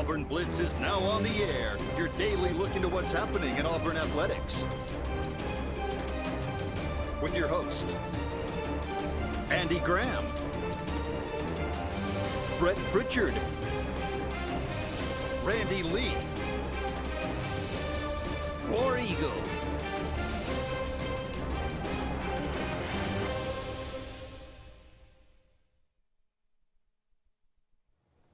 Auburn Blitz is now on the air, your daily look into what's happening in Auburn athletics. With your hosts, Andy Graham, Brett Pritchard, Randy Lee, War Eagle.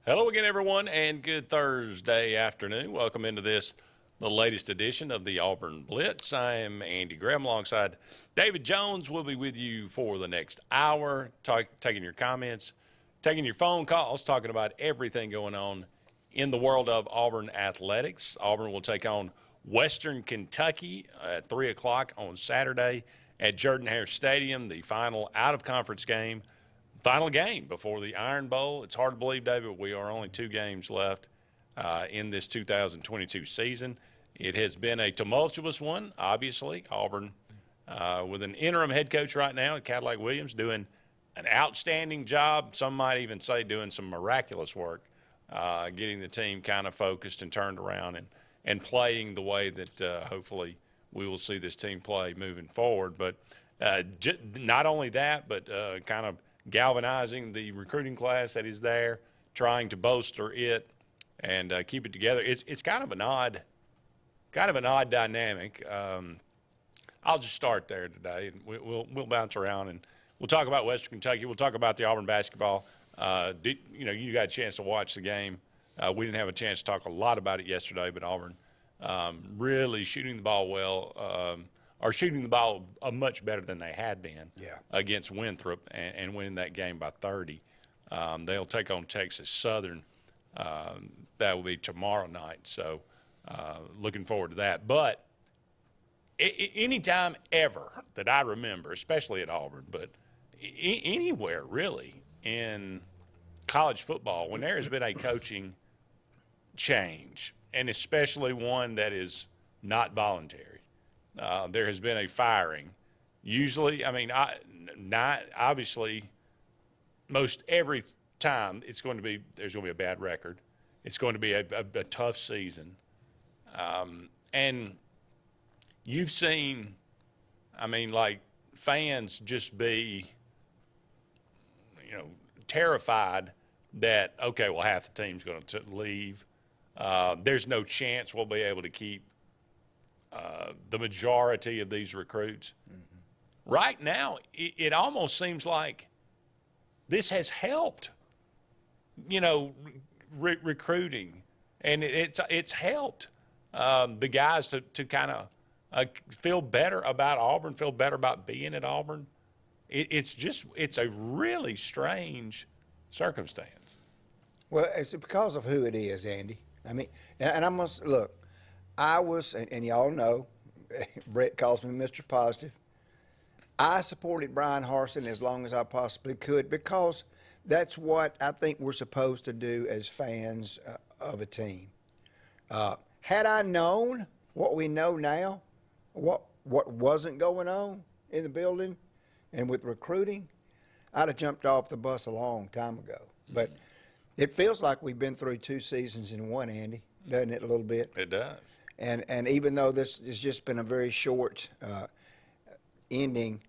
Hello again, everyone, and good Thursday afternoon. Welcome into the latest edition of the Auburn Blitz. I am Andy Graham alongside David Jones. We'll be with you for the next hour, taking your comments, taking your phone calls, talking about everything going on in the world of Auburn athletics. Auburn will take on Western Kentucky at 3 o'clock on Saturday at Jordan-Hare Stadium, the final out-of-conference game. Final game before the Iron Bowl. It's hard to believe, David, we are only 2 games left in this 2022 season. It has been a tumultuous one, obviously. Auburn, with an interim head coach right now, Cadillac Williams, doing an outstanding job. Some might even say doing some miraculous work, getting the team kind of focused and turned around and playing the way that hopefully we will see this team play moving forward. But not only that, but kind of galvanizing the recruiting class that is there, trying to bolster it and keep it together. It's kind of an odd dynamic. I'll just start there today, and we'll bounce around and we'll talk about Western Kentucky. We'll talk about the Auburn basketball. You got a chance to watch the game. We didn't have a chance to talk a lot about it yesterday, but Auburn really shooting the ball well. Are shooting the ball much better than they had been against Winthrop and winning that game by 30. They'll take on Texas Southern. That will be tomorrow night. So looking forward to that. But any time ever that I remember, especially at Auburn, but anywhere really in college football, when there has been a coaching change, and especially one that is not voluntary, there has been a firing. Usually, obviously, most every time there's going to be a bad record. It's going to be a tough season. And you've seen, fans just be, terrified that, okay, well, half the team's going to leave. There's no chance we'll be able to keep the majority of these recruits. Mm-hmm. Right now, it almost seems like this has helped, recruiting, and it's helped the guys to kind of feel better about Auburn, feel better about being at Auburn. It's a really strange circumstance. Well, it's because of who it is, Andy. And I must look. I was, and y'all know, Brett calls me Mr. Positive. I supported Brian Harsin as long as I possibly could because that's what I think we're supposed to do as fans of a team. Had I known what we know now, what wasn't going on in the building and with recruiting, I'd have jumped off the bus a long time ago. But it feels like we've been through 2 seasons in one, Andy, doesn't it, a little bit? It does. And even though this has just been a very short ending,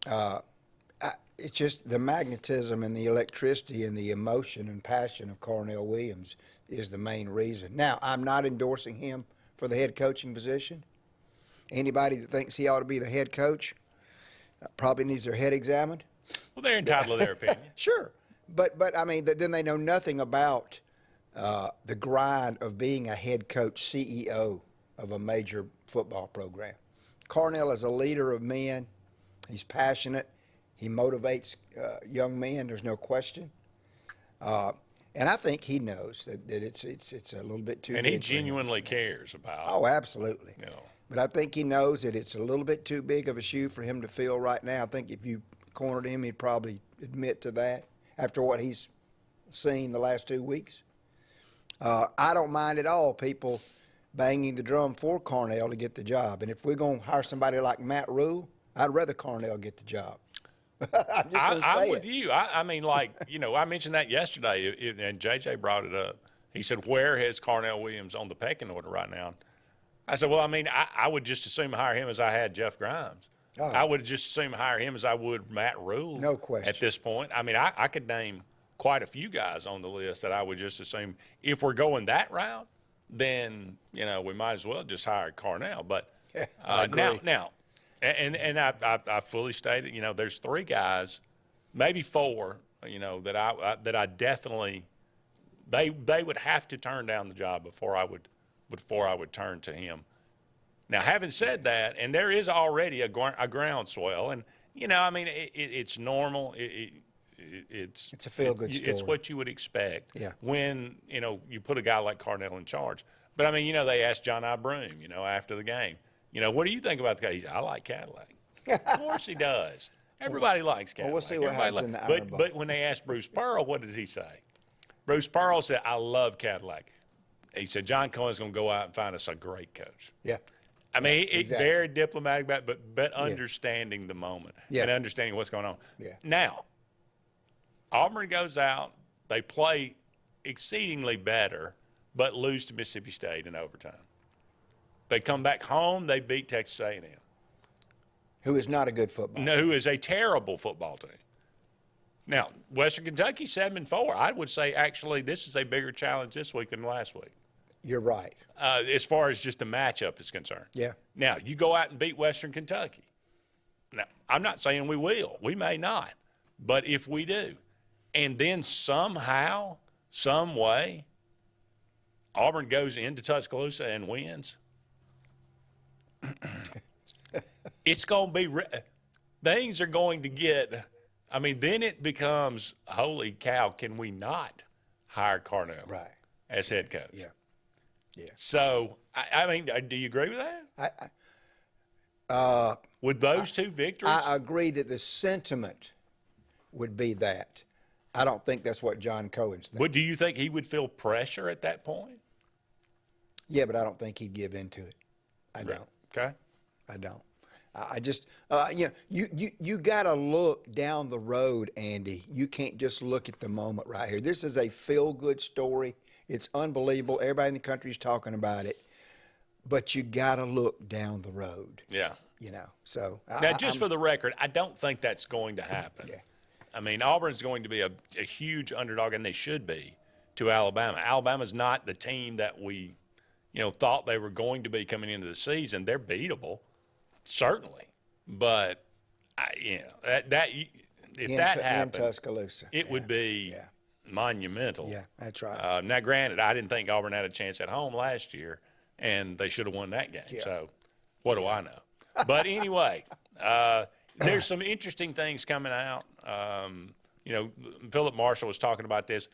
it's just the magnetism and the electricity and the emotion and passion of Cornell Williams is the main reason. Now, I'm not endorsing him for the head coaching position. Anybody that thinks he ought to be the head coach probably needs their head examined. Well, they're entitled to their opinion. Sure. But then they know nothing about the grind of being a head coach, CEO of a major football program. Cornell is a leader of men. He's passionate. He motivates young men. There's no question. And I think he knows that it's a little bit too big. And he genuinely cares about. Oh, absolutely. But I think he knows that it's a little bit too big of a shoe for him to fill right now. I think if you cornered him, he'd probably admit to that after what he's seen the last 2 weeks. I don't mind at all people banging the drum for Cornell to get the job. And if we're going to hire somebody like Matt Rule, I'd rather Cornell get the job. I'm just going to say I'm with you. I mentioned that yesterday, and JJ brought it up. He said, where has Carnell Williams on the pecking order right now? I said, well, I mean, I would just assume hire him as I had Jeff Grimes. Oh. I would just assume hire him as I would Matt Rule. No question. At this point. I mean, I could name quite a few guys on the list that I would just assume if we're going that route, then, we might as well just hire Carnell. But now, and I fully stated, there's 3 guys, maybe 4, that I definitely they would have to turn down the job before I would turn to him. Now, having said that, and there is already a groundswell, and it's normal. It's a feel-good story. It's what you would expect. Yeah. When you put a guy like Carnell in charge. But I mean, they asked John I. Broom, after the game, what do you think about the guy? He said, I like Cadillac. Of course he does. Everybody likes Cadillac. Well, we'll see what happens in the Iron Bowl. But when they asked Bruce Pearl, what did he say? Bruce Pearl said, I love Cadillac. He said, John Cohen's going to go out and find us a great coach. Yeah. I mean, it's exactly. very diplomatic, but understanding the moment and understanding what's going on. Yeah. Now, Auburn goes out. They play exceedingly better, but lose to Mississippi State in overtime. They come back home. They beat Texas A&M. Who is not a good football team. No, who is a terrible football team. Now, Western Kentucky 7-4. I would say actually this is a bigger challenge this week than last week. You're right. As far as just the matchup is concerned. Yeah. Now, you go out and beat Western Kentucky. Now, I'm not saying we will. We may not. But if we do, and then somehow, some way, Auburn goes into Tuscaloosa and wins, it's going to be things are going to get – I mean, then it becomes, holy cow, can we not hire Carnell as head coach? Yeah. Yeah. So, I mean, do you agree with that? With those 2 victories? I agree that the sentiment would be that. I don't think that's what John Cohen's thinking. But do you think he would feel pressure at that point? Yeah, but I don't think he'd give into it. I don't. Okay. I don't. I just, you got to look down the road, Andy. You can't just look at the moment right here. This is a feel-good story. It's unbelievable. Everybody in the country is talking about it. But you got to look down the road. Yeah. So. Now, just for the record, I don't think that's going to happen. Yeah. I mean, Auburn's going to be a huge underdog, and they should be, to Alabama. Alabama's not the team that we, thought they were going to be coming into the season. They're beatable, certainly. But, if that happened, in Tuscaloosa, it would be monumental. Yeah, that's right. Now, granted, I didn't think Auburn had a chance at home last year, and they should have won that game. Yeah. So, what do I know? But anyway, there's some interesting things coming out. Philip Marshall was talking about this.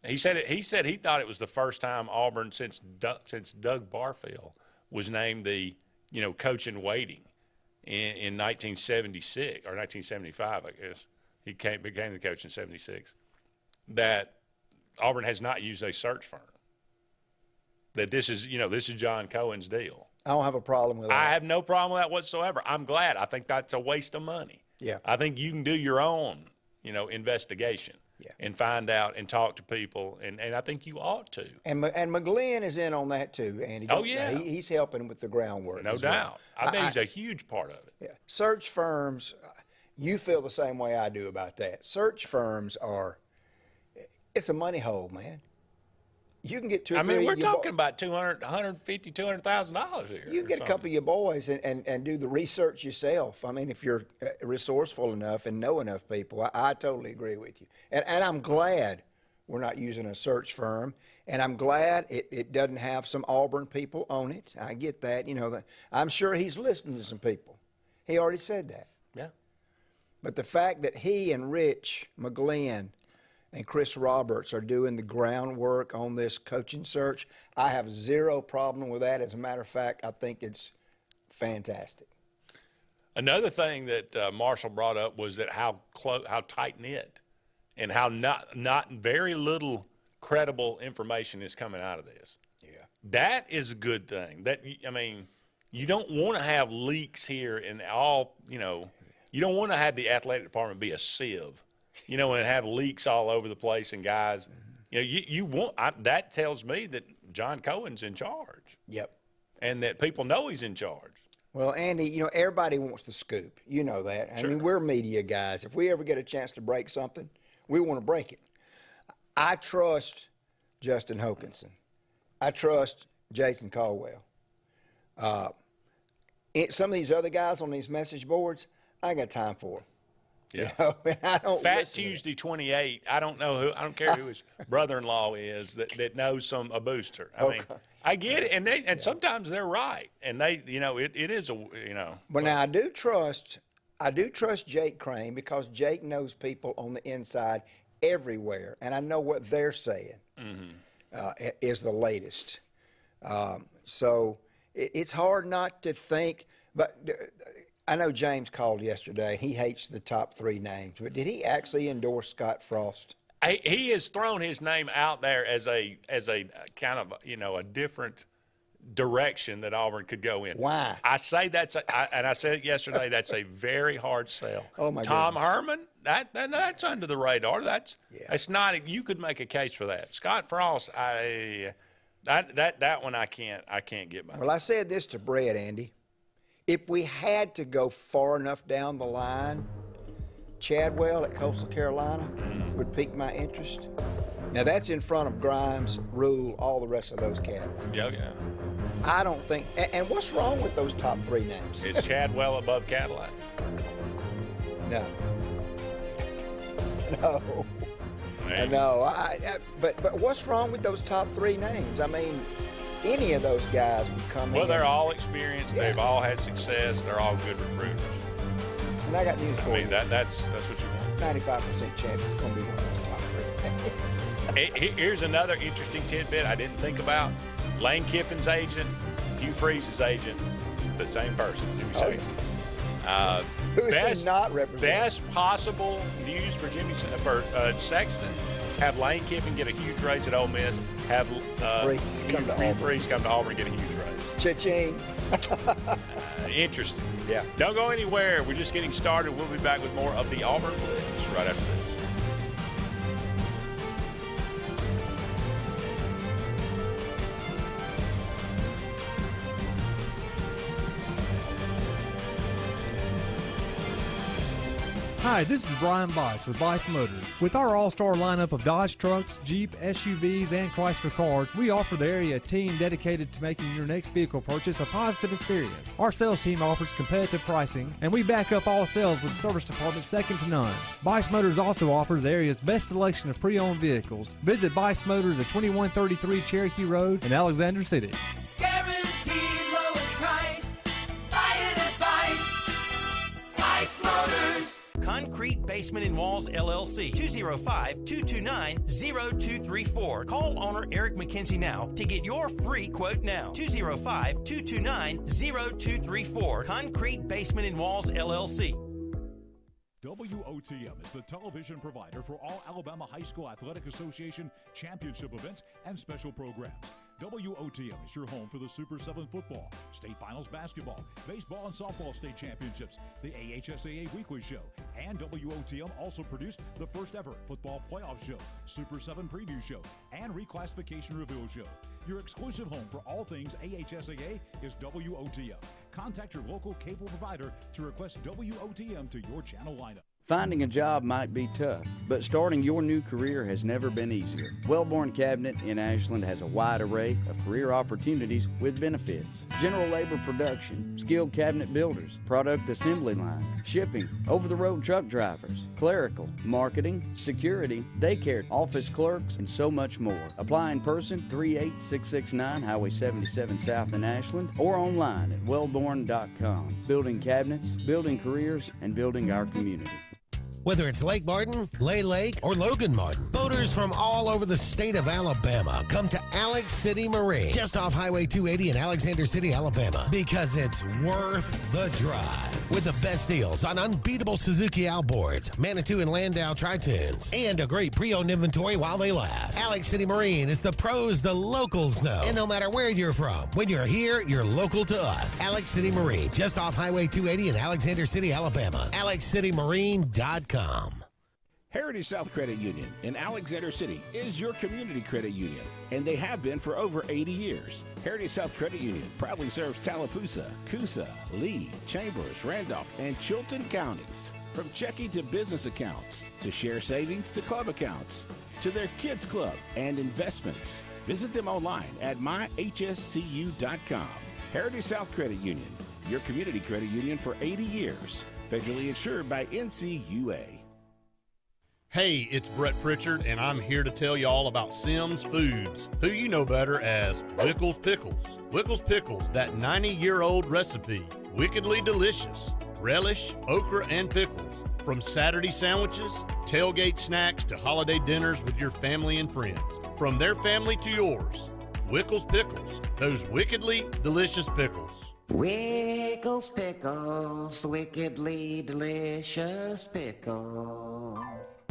He said he thought it was the first time Auburn since Doug Barfield was named the coach in waiting in 1976 or 1975, I guess. He became the coach in 76. That Auburn has not used a search firm. That this is John Cohen's deal. I don't have a problem with that. I have no problem with that whatsoever. I'm glad. I think that's a waste of money. Yeah. I think you can do your own, investigation and find out and talk to people, and I think you ought to. And McGlynn is in on that too, Andy. Oh, yeah. He's helping with the groundwork. No doubt. I bet he's a huge part of it. Yeah. Search firms, you feel the same way I do about that. Search firms it's a money hole, man. You can get two or three. I mean, we're talking about $250,000 here. You can get a couple of your boys and do the research yourself. I mean, if you're resourceful enough and know enough people, I totally agree with you. And I'm glad we're not using a search firm, and I'm glad it doesn't have some Auburn people on it. I get that. I'm sure he's listening to some people. He already said that. Yeah. But the fact that he and Rich McGlynn and Chris Roberts are doing the groundwork on this coaching search, I have zero problem with that. As a matter of fact, I think it's fantastic. Another thing that Marshall brought up was that how tight-knit and how not very little credible information is coming out of this. Yeah. That is a good thing. You don't want to have leaks here and you don't want to have the athletic department be a sieve. And have leaks all over the place and guys, You know, you want that tells me that John Cohen's in charge. Yep. And that people know he's in charge. Well, Andy, you know, everybody wants the scoop. You know that. I mean, we're media guys. If we ever get a chance to break something, we want to break it. I trust Justin Hokanson. I trust Jason Caldwell. Some of these other guys on these message boards, I ain't got time for them. Yeah. You know, I don't Fat listen to them. Tuesday 28. I don't know who. I don't care who his brother-in-law is that knows a booster. I mean, I get it, and sometimes they're right, and they, you know, it is a, you know. But now I do trust Jake Crane, because Jake knows people on the inside everywhere, and I know what they're saying is the latest. So it's hard not to think, but I know James called yesterday. He hates the top 3 names, but did he actually endorse Scott Frost? He has thrown his name out there as a kind of, you know, a different direction that Auburn could go in. Why? I say and I said it yesterday, that's a very hard sell. Oh, my Tom goodness. Herman, that's under the radar. It's not. You could make a case for that. Scott Frost, that one I can't get by. Well, I said this to Brett, Andy. If we had to go far enough down the line, Chadwell at Coastal Carolina would pique my interest. Now, that's in front of Grimes, Rule, all the rest of those cats. Yeah. I don't think – and what's wrong with those top 3 names? Is Chadwell above Cadillac? No. Man. No. But what's wrong with those top 3 names? I mean, any of those guys would come in. Well, they're all experienced. Yeah. They've all had success. They're all good recruiters. And I got news for I mean, you. that's what you want. 95% chance it's going to be one of those top 3 names. Here's another interesting tidbit I didn't think about. Lane Kiffin's agent, Hugh Freeze's agent, the same person. Oh, yeah. Who is he not representing? Best possible news for Sexton. Have Lane Kiffin get a huge raise at Ole Miss. Have Hugh Freeze come to Auburn and get a huge raise. Cha-ching. Interesting. Yeah. Don't go anywhere. We're just getting started. We'll be back with more of the Auburn Blitz right after this. Hi, this is Brian Bice with Bice Motors. With our all-star lineup of Dodge trucks, Jeep, SUVs, and Chrysler cars, we offer the area a team dedicated to making your next vehicle purchase a positive experience. Our sales team offers competitive pricing, and we back up all sales with a service department second to none. Bice Motors also offers the area's best selection of pre-owned vehicles. Visit Bice Motors at 2133 Cherokee Road in Alexander City. Guaranteed lowest price. Buy it at Bice Motors. Concrete Basement and Walls, LLC, 205-229-0234. Call owner Eric McKenzie now to get your free quote now. 205-229-0234. Concrete Basement and Walls, LLC. WOTM is the television provider for all Alabama High School Athletic Association championship events and special programs. WOTM is your home for the Super 7 football, state finals basketball, baseball and softball state championships, the AHSAA weekly show, and WOTM also produced the first ever football playoff show, Super 7 preview show, and reclassification reveal show. Your exclusive home for all things AHSAA is WOTM. Contact your local cable provider to request WOTM to your channel lineup. Finding a job might be tough, but starting your new career has never been easier. Wellborn Cabinet in Ashland has a wide array of career opportunities with benefits. General labor production, skilled cabinet builders, product assembly line, shipping, over-the-road truck drivers, clerical, marketing, security, daycare, office clerks, and so much more. Apply in person, 38669 Highway 77 South in Ashland, or online at wellborn.com. Building cabinets, building careers, and building our community. Whether it's Lake Martin, Lay Lake, or Logan Martin, boaters from all over the state of Alabama come to Alex City Marine, just off Highway 280 in Alexander City, Alabama, because it's worth the drive. With the best deals on unbeatable Suzuki outboards, Manitou and Landau Tritoons, and a great pre-owned inventory while they last. Alex City Marine is the pros the locals know. And no matter where you're from, when you're here, you're local to us. Alex City Marine, just off Highway 280 in Alexander City, Alabama. AlexCityMarine.com. Heritage South Credit Union in Alexander City is your community credit union, and they have been for over 80 years. Heritage South Credit Union proudly serves Tallapoosa, Coosa, Lee, Chambers, Randolph, and Chilton counties. From checking to business accounts, to share savings to club accounts, to their kids club and investments. Visit them online at myhscu.com. Heritage South Credit Union, your community credit union for 80 years. Federally insured by NCUA. Hey, it's Brett Pritchard, and I'm here to tell you all about Sims Foods, who you know better as Wickles Pickles. Wickles Pickles, that 90-year-old recipe, wickedly delicious. Relish, okra, and pickles. From Saturday sandwiches, tailgate snacks, to holiday dinners with your family and friends. From their family to yours, Wickles Pickles, those wickedly delicious pickles. Wickles Pickles, wickedly delicious pickles.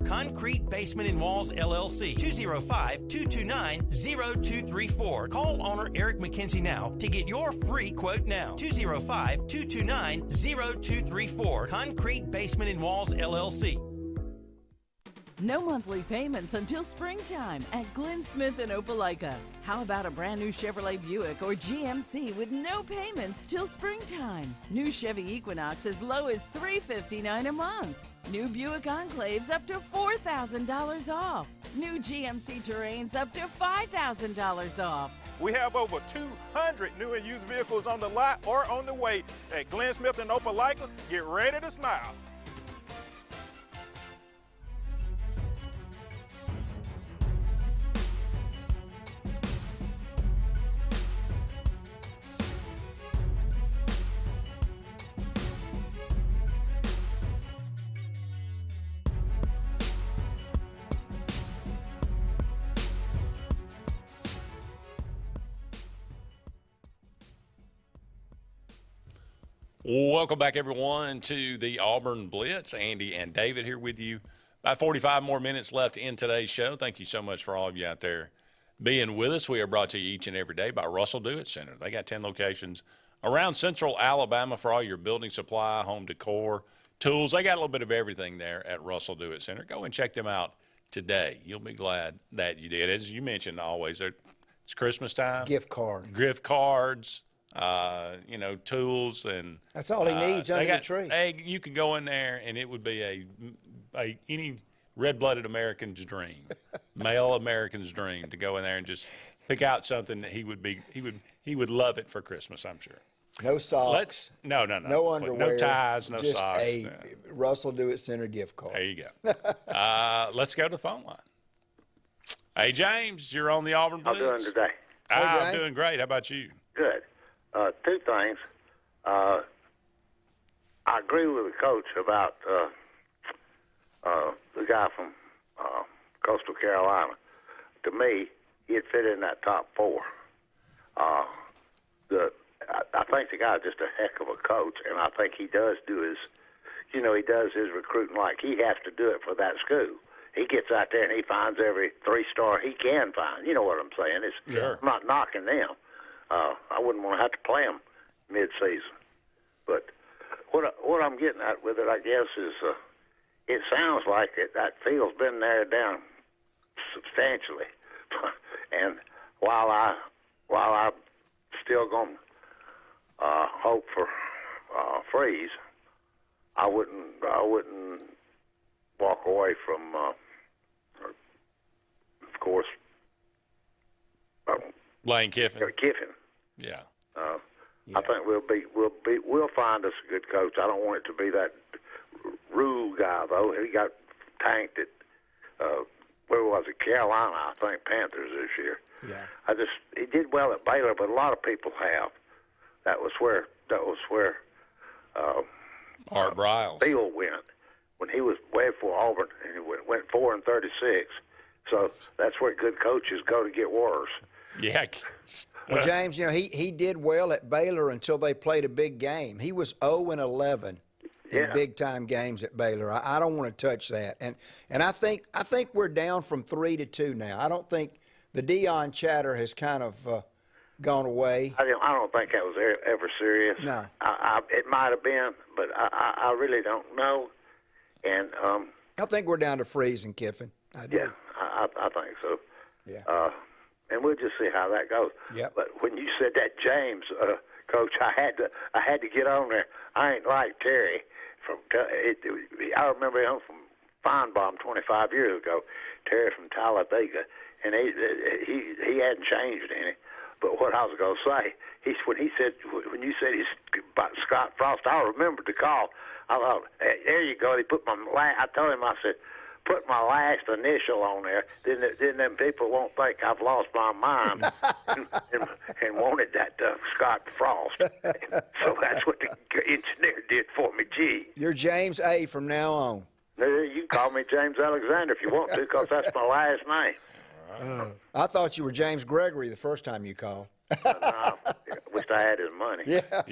Concrete Basement and Walls, LLC, 205-229-0234. Call owner Eric McKenzie now to get your free quote now. 205-229-0234. Concrete Basement and Walls, LLC. No monthly payments until springtime at Glenn Smith in Opelika. How about a brand new Chevrolet Buick or GMC with no payments till springtime? New Chevy Equinox as low as $359 a month. New Buick Enclaves up to $4,000 off. New GMC Terrains up to $5,000 off. We have over 200 new and used vehicles on the lot or on the way at Glenn Smith in Opelika. Get ready to smile. Welcome back, everyone, to the Auburn Blitz. Andy and David here with you. About 45 more minutes left in today's show. Thank you so much for all of you out there being with us. We are brought to you each and every day by Russell Do-It Center. They got 10 locations around Central Alabama for all your building supply, home decor, tools. They got a little bit of everything there at Russell Do-It Center. Go and check them out today. You'll be glad that you did. As you mentioned, always, it's Christmas time. Gift cards. Tools, and that's all he needs under the tree. Hey, you could go in there, and it would be any red-blooded American's dream, male American's dream, to go in there and just pick out something that he would love it for Christmas. I'm sure. No socks. No underwear. No ties. No just socks. A Russell Do-It Center gift card. There you go. Let's go to the phone line. Hey, James, you're on the Auburn Blitz. How you doing today? I'm doing great. How about you? Good. Two things. I agree with the coach about the guy from Coastal Carolina. To me, he'd fit in that top four. I think the guy's just a heck of a coach, and I think he does do his recruiting like he has to do it for that school. He gets out there and he finds every 3-star he can find. You know what I'm saying? Sure. I'm not knocking them. I wouldn't want to have to play them mid-season. But what I'm getting at with it, I guess, is it sounds like that field's been narrowed down substantially. And while I'm still going to hope for Freeze, I wouldn't walk away from, of course, Lane Kiffin. Yeah. I think we'll find us a good coach. I don't want it to be that Rule guy though. He got tanked at where was it? Carolina, I think, Panthers this year. Yeah. He did well at Baylor, but a lot of people have. That was where Art Briles. Bill went when he was way before Auburn, and he went 4-36. So that's where good coaches go to get worse. Yeah. Well, James, he did well at Baylor until they played a big game. He was 0-11 in big-time games at Baylor. I don't want to touch that. And I think we're down from 3-2 now. I don't think the Deion chatter has kind of gone away. I don't think that was ever serious. No. It might have been, but I really don't know. And I think we're down to freezing, Kiffin. I do. Yeah, I think so. Yeah. And we'll just see how that goes. Yep. But when you said that James, Coach, I had to get on there. I ain't like Terry. I remember him from Feinbaum 25 years ago. Terry from Talladega, and he hadn't changed any. But what I was going to say, when you said he's about Scott Frost, I remembered the call. I thought, hey, there you go. He put I told him, I said, put my last initial on there. Then them people won't think I've lost my mind and wanted that Scott Frost. So that's what the engineer did for me. Gee. You're James A. from now on. You can call me James Alexander if you want to, because that's my last name. I thought you were James Gregory the first time you called. No, I wished I had his money. Yeah.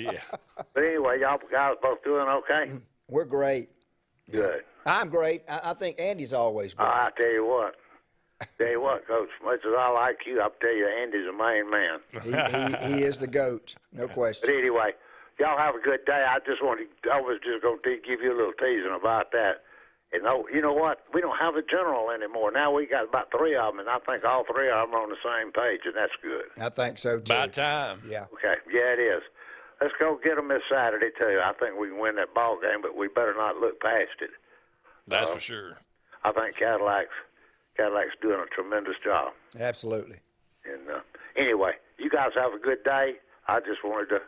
But anyway, y'all guys both doing okay? We're great. Good. I'm great. I think Andy's always great. I tell you what, Coach, as much as I like you, I'll tell you, Andy's the main man. He is the GOAT, no question. But anyway, y'all have a good day. I was just going to give you a little teasing about that. And you know what? We don't have a general anymore. Now we got about 3 of them, and I think all 3 of them are on the same page, and that's good. I think so, too. About time. Yeah. Okay. Yeah, it is. Let's go get them this Saturday, too. I think we can win that ball game, but we better not look past it. That's for sure. I think Cadillac's doing a tremendous job. Absolutely. And anyway, you guys have a good day. I just wanted to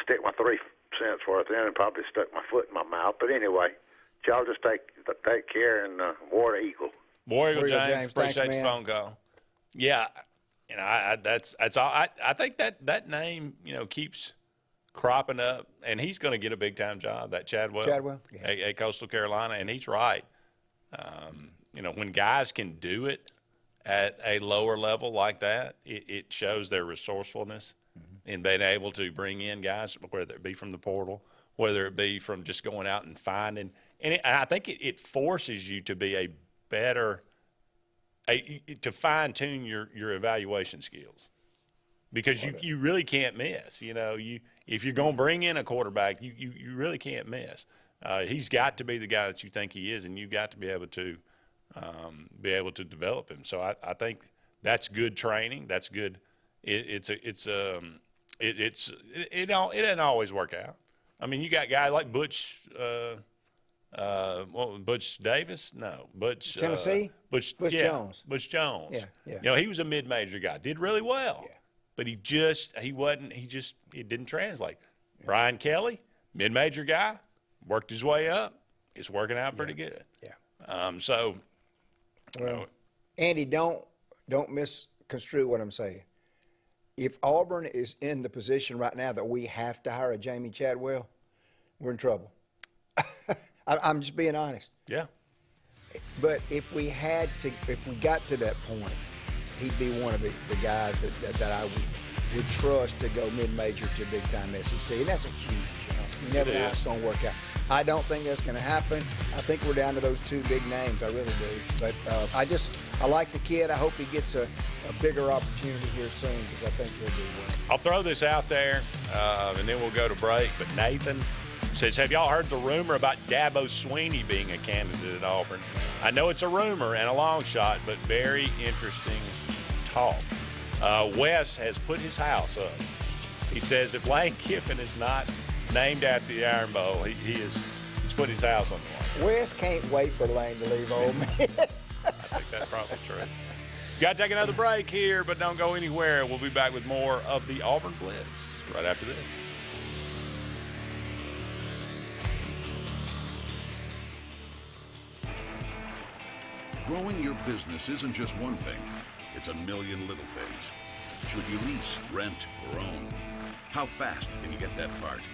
stick my 3 cents worth in and probably stuck my foot in my mouth. But anyway, y'all just take care and War Eagle. War Eagle, James. Thanks, Appreciate the phone call. Yeah, that's all. I think that name keeps cropping up, and he's going to get a big time job. That Chadwell, yeah. at Coastal Carolina, and he's right. When guys can do it at a lower level like that, it shows their resourcefulness in being able to bring in guys, whether it be from the portal, whether it be from just going out and finding. And I think it forces you to be to fine tune your evaluation skills, because you really can't miss. If you're going to bring in a quarterback, you really can't miss. He's got to be the guy that you think he is, and you've got to be able to develop him. So I think that's good training. That's good. It doesn't always work out. I mean, you got guys like Butch. Butch Davis? No, Butch. Tennessee. Butch Jones. Butch Jones. Yeah. He was a mid-major guy. Did really well. Yeah. But it didn't translate. Yeah. Brian Kelly, mid-major guy, worked his way up. It's working out pretty good. Yeah. Andy, don't misconstrue what I'm saying. If Auburn is in the position right now that we have to hire a Jamie Chadwell, we're in trouble. I'm just being honest. Yeah. But if we got to that point, he'd be one of the guys that I would trust to go mid-major to big-time SEC, and that's a huge jump. You never know how it's going to work out. I don't think that's going to happen. I think we're down to those 2 big names. I really do. But I like the kid. I hope he gets a bigger opportunity here soon, because I think he'll do well. I'll throw this out there, and then we'll go to break. But Nathan says, have y'all heard the rumor about Dabo Swinney being a candidate at Auburn? I know it's a rumor and a long shot, but very interesting talk. Wes has put his house up. He says if Lane Kiffin is not named after the Iron Bowl, he's put his house on the line. Wes can't wait for Lane to leave Ole Miss. I think that's probably true. Got to take another break here, but don't go anywhere. We'll be back with more of the Auburn Blitz right after this. Growing your business isn't just one thing. It's a million little things. Should you lease, rent, or own? How fast can you get that part?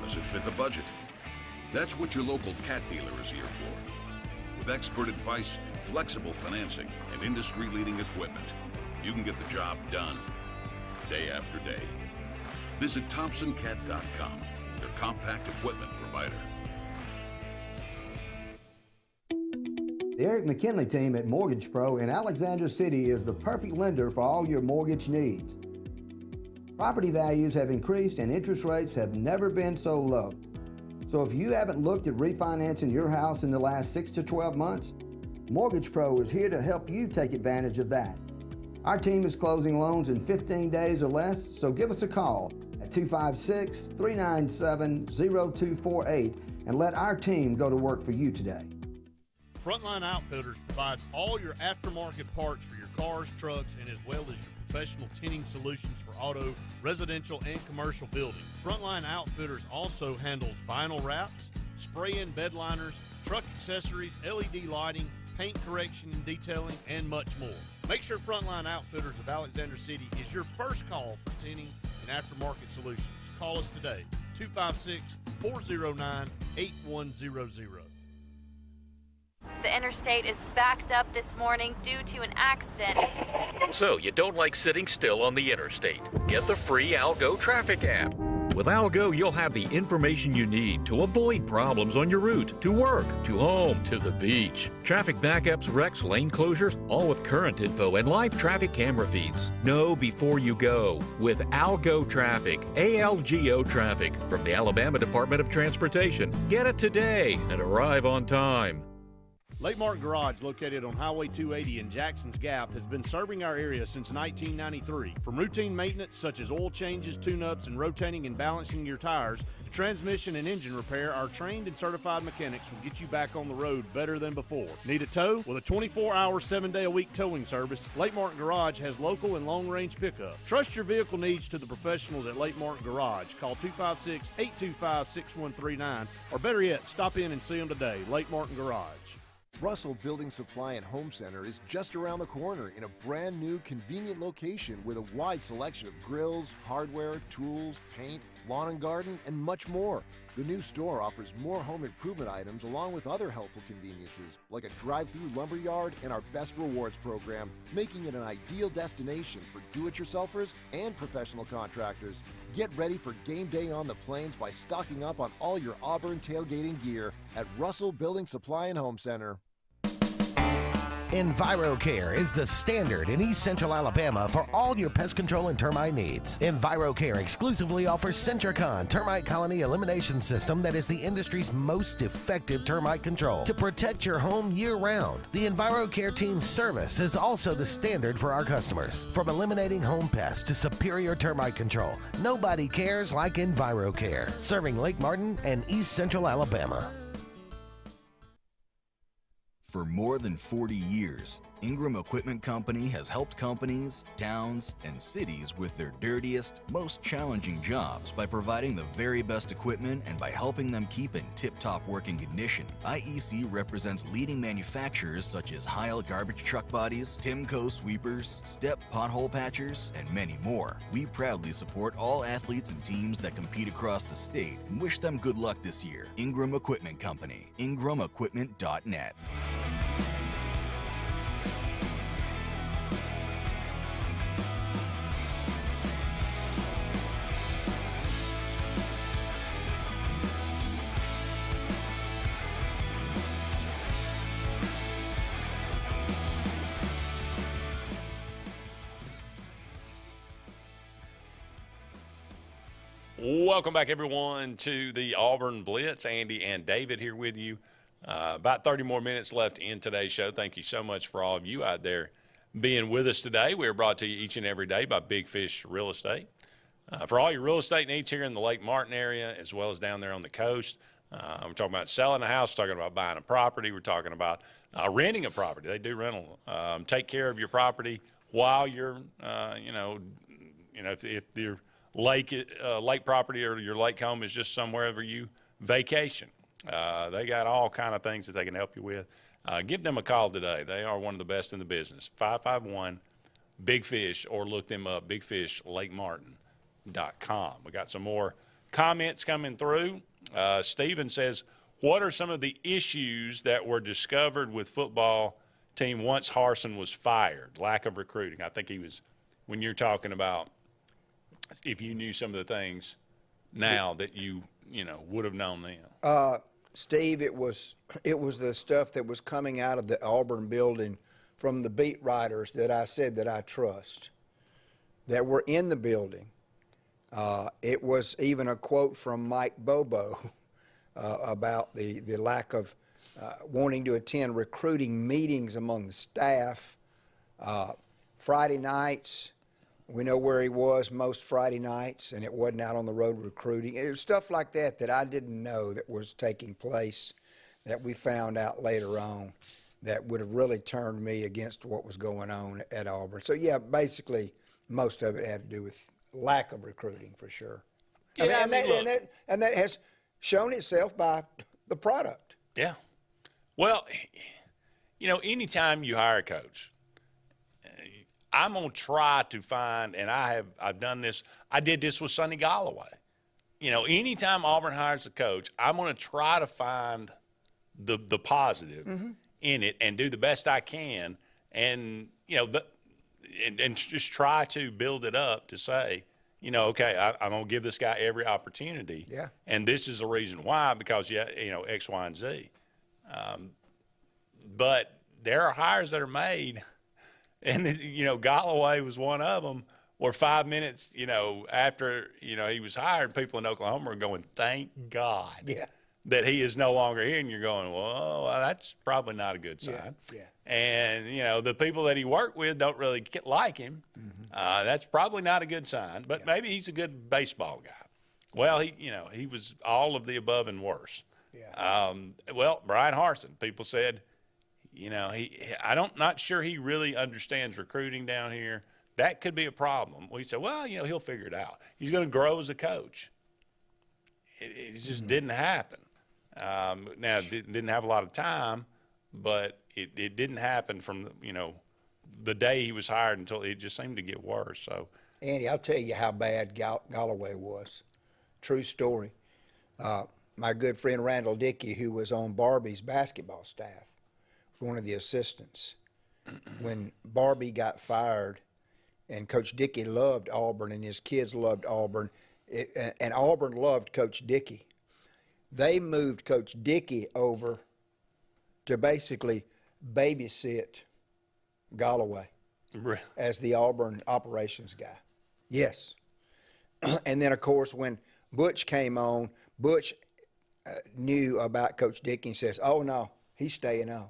Does it fit the budget? That's what your local cat dealer is here for. With expert advice, flexible financing, and industry-leading equipment, you can get the job done, day after day. Visit ThompsonCat.com, your compact equipment provider. The Eric McKinley team at Mortgage Pro in Alexander City is the perfect lender for all your mortgage needs. Property values have increased and interest rates have never been so low. So if you haven't looked at refinancing your house in the last 6 to 12 months, Mortgage Pro is here to help you take advantage of that. Our team is closing loans in 15 days or less, so give us a call at 256-397-0248 and let our team go to work for you today. Frontline Outfitters provides all your aftermarket parts for your cars, trucks, and as well as your professional tinting solutions for auto, residential, and commercial buildings. Frontline Outfitters also handles vinyl wraps, spray-in bed liners, truck accessories, LED lighting, paint correction and detailing, and much more. Make sure Frontline Outfitters of Alexander City is your first call for tinting and aftermarket solutions. Call us today, 256-409-8100. The interstate is backed up this morning due to an accident. So you don't like sitting still on the interstate? Get the free Algo traffic app. With Algo, you'll have the information you need to avoid problems on your route, to work, to home, to the beach. Traffic backups, wrecks, lane closures, all with current info and live traffic camera feeds. Know before you go with Algo Traffic, ALGO Traffic from the Alabama Department of Transportation. Get it today and arrive on time. Lake Martin Garage, located on Highway 280 in Jackson's Gap, has been serving our area since 1993. From routine maintenance such as oil changes, tune-ups, and rotating and balancing your tires, to transmission and engine repair, our trained and certified mechanics will get you back on the road better than before. Need a tow? With a 24-hour, 7-day-a-week towing service, Lake Martin Garage has local and long-range pickup. Trust your vehicle needs to the professionals at Lake Martin Garage. Call 256-825-6139, or better yet, stop in and see them today. Lake Martin Garage. Russell Building Supply and Home Center is just around the corner in a brand new, convenient location with a wide selection of grills, hardware, tools, paint, lawn and garden, and much more. The new store offers more home improvement items along with other helpful conveniences like a drive-through lumberyard and our Best Rewards program, making it an ideal destination for do-it-yourselfers and professional contractors. Get ready for game day on the plains by stocking up on all your Auburn tailgating gear at Russell Building Supply and Home Center. EnviroCare is the standard in East Central Alabama for all your pest control and termite needs. EnviroCare exclusively offers Centricon termite colony elimination system that is the industry's most effective termite control to protect your home year-round. The EnviroCare team's service is also the standard for our customers. From eliminating home pests to superior termite control, nobody cares like EnviroCare, serving Lake Martin and East Central Alabama. For more than 40 years, Ingram Equipment Company has helped companies, towns, and cities with their dirtiest, most challenging jobs by providing the very best equipment and by helping them keep in tip-top working condition. IEC represents leading manufacturers such as Heil garbage truck bodies, Timco sweepers, Step pothole patchers, and many more. We proudly support all athletes and teams that compete across the state and wish them good luck this year. Ingram Equipment Company, ingramequipment.net. Welcome back, everyone, to the Auburn Blitz. Andy and David here with you. About 30 more minutes left in today's show. Thank you so much for all of you out there being with us today. We are brought to you each and every day by Big Fish Real Estate. For all your real estate needs here in the Lake Martin area, as well as down there on the coast, we're talking about selling a house, talking about buying a property. We're talking about renting a property. They do rental. Take care of your property while you're, if your lake property or your lake home is just somewhere where you vacation. They got all kind of things that they can help you with. Give them a call today. They are one of the best in the business. 551-BIG-FISH, or look them up, bigfishlakemartin.com. We got some more comments coming through. Steven says, what are some of the issues that were discovered with football team once Harsin was fired? Lack of recruiting. I think he was, when you're talking about if you knew some of the things now that you would have known then. Steve, it was the stuff that was coming out of the Auburn building from the beat writers that I said that I trust, that were in the building. It was even a quote from Mike Bobo about the lack of wanting to attend recruiting meetings among the staff. Friday nights, we know where he was most Friday nights, and it wasn't out on the road recruiting. It was stuff like that that I didn't know that was taking place that we found out later on that would have really turned me against what was going on at Auburn. So, yeah, basically most of it had to do with lack of recruiting for sure. Yeah, And that has shown itself by the product. Yeah. Well, anytime you hire a coach, I'm going to try to find, and I've done this. I did this with Sonny Galloway. Anytime Auburn hires a coach, I'm going to try to find the positive in it and do the best I can, and and just try to build it up to say, okay, I'm going to give this guy every opportunity. Yeah. And this is the reason why, because X, Y, and Z. But there are hires that are made. And, Galloway was one of them, where 5 minutes, after, he was hired, people in Oklahoma are going, thank God that he is no longer here. And you're going, well, that's probably not a good sign. Yeah. And, the people that he worked with don't really like him. That's probably not a good sign. But maybe he's a good baseball guy. Well, he was all of the above and worse. Yeah. Well, Brian Harsin, people said, not sure he really understands recruiting down here. That could be a problem. We said, well, he'll figure it out. He's going to grow as a coach. It just didn't happen. Now, didn't have a lot of time, but it didn't happen from, the day he was hired until it just seemed to get worse. So, Andy, I'll tell you how bad Galloway was. True story. My good friend Randall Dickey, who was on Barbie's basketball staff, one of the assistants. When Barbie got fired, and Coach Dickey loved Auburn, and his kids loved Auburn, and Auburn loved Coach Dickey, they moved Coach Dickey over to basically babysit Galloway as the Auburn operations guy. Yes. And then, of course, when Butch came on, Butch knew about Coach Dickey and says, oh, no, he's staying on.